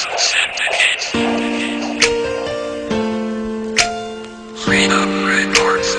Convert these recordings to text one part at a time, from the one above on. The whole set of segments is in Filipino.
Freedom Records.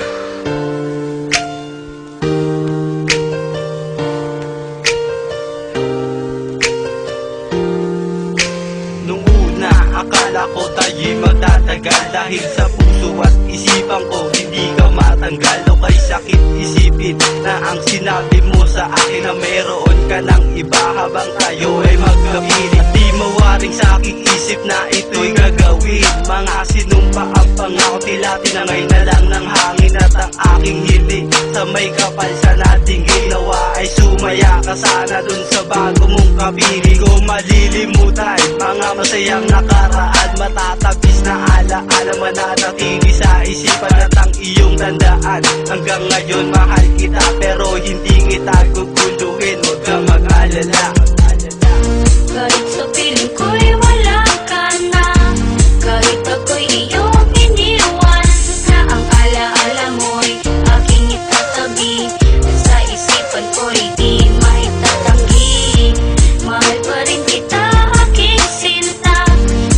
Nung una, akala ko tayo'y magtatagal dahil sa puso at isipan ko hindi ka matanggal. O kay sakit isipin na ang sinabi mo sa akin na mayroon ka ng iba habang tayo ay magkapilit. Di mawaring sa aking isip na ito'y gagawin. Mga sinumpa ang pangako, tila tinangay na lang ng hangin at ang aking hiling sa may kapal sa nating ginawa ay sumaya ka sana dun sa bago mong kapiling. Ko malilimutan mga masayang nakaraan, matatabis na alaala mananatili sa isipan at ang iyong tandaan. Hanggang ngayon mahal kita pero hindi kita guguluhin, huwag kang mag-alala. Kahit sa piling ko'y wala ka na, kahit ako'y iyong iniwan, na ang alaala mo'y aking itatabi, at sa isipan ko'y di maitatanggi. Mahal pa rin kita, aking sinta,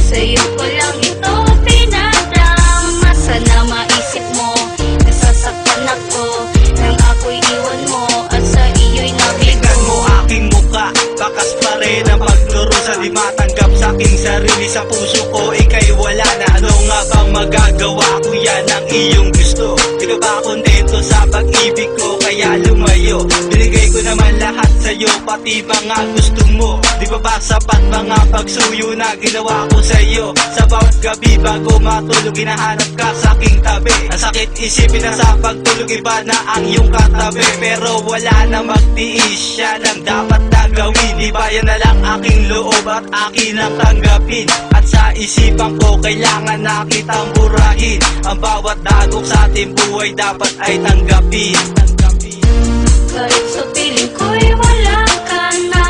sa'yo ko lang ito pinadrama. Sana maisip mo, nasasaktan ako nang ako'y iwan mo at sa iyo'y nabigo. Tingnan mo aking muka, bakas pa rin ang pagturo sa di matanggap sa aking sarili. Sa puso ko ika'y wala na, ano nga bang magagawa kung yan ang iyong gusto? Di ka ba kontento sa pag-ibig ko kaya lumayo? Binigay ko naman lahat sa'yo, pati mga gusto mo. Di ba ba sapat mga pagsuyo na ginawa ko sa'yo? Sa bawat gabi bago matulog hinahanap ka sa aking tabi. Ang sakit isipin na sa pagtulog iba na ang iyong katabi, pero wala na magtiis, siya lang dapat na gawin. Di ba yan na lang aking loob at akin ang tanggapin? At sa isipan ko kailangan na kitang burahin. Ang bawat dagok sa ating buhay dapat ay tanggapin. Kahit sa piling ko'y wala ka na,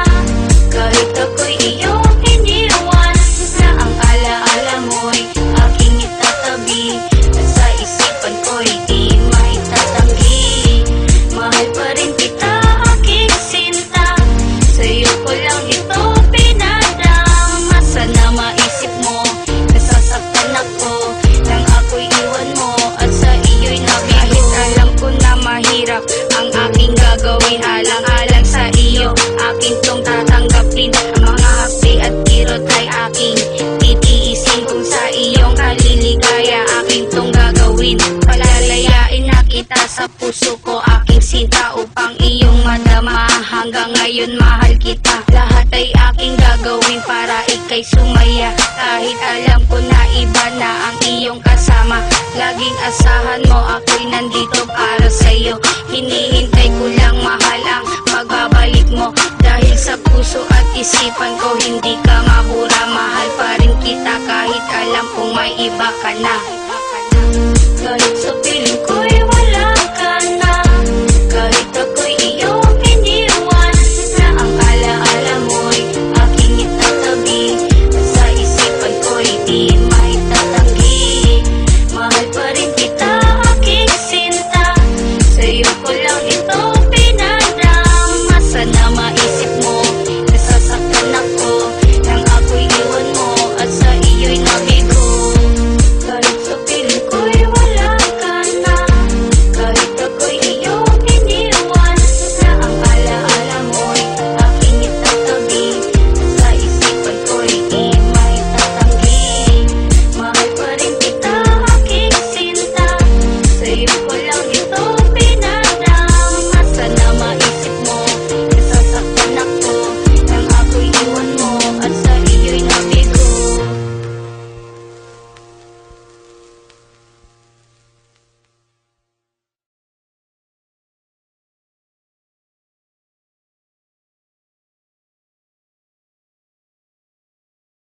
kahit ako'y iyong iniwan, na ang alaala mo'y aking itatabi, at sa isipan ko'y di maitatanggi. Mahal pa rin kita, aking sinta, sa'yo ko lang ito pinadrama. Sana maisip mo, nasasaktan ako nang ako'y iwan mo at sa iyo'y nabigo. Kahit alam ko na mahirap ang aking gagawin, alang-alang sa iyo aking tong tatanggapin. Ang mga hapdi at kirot ay aking titiisin, kung sa iyong kaliligaya aking tong gagawin. Palalayain na kita sa puso ko, aking sinta, upang iyong madama. Hanggang ngayon mahal kita, lahat ay aking gagawin para ika'y sumaya. Kahit alam ko na iba na ang iyong kasama, laging asahan mo ako'y nandito para sa'yo. Hinihintay ko lang mahal ang pagbabalik mo, dahil sa puso at isipan ko hindi ka mabura. Mahal pa rin kita kahit alam kong may iba ka na. Kahit sa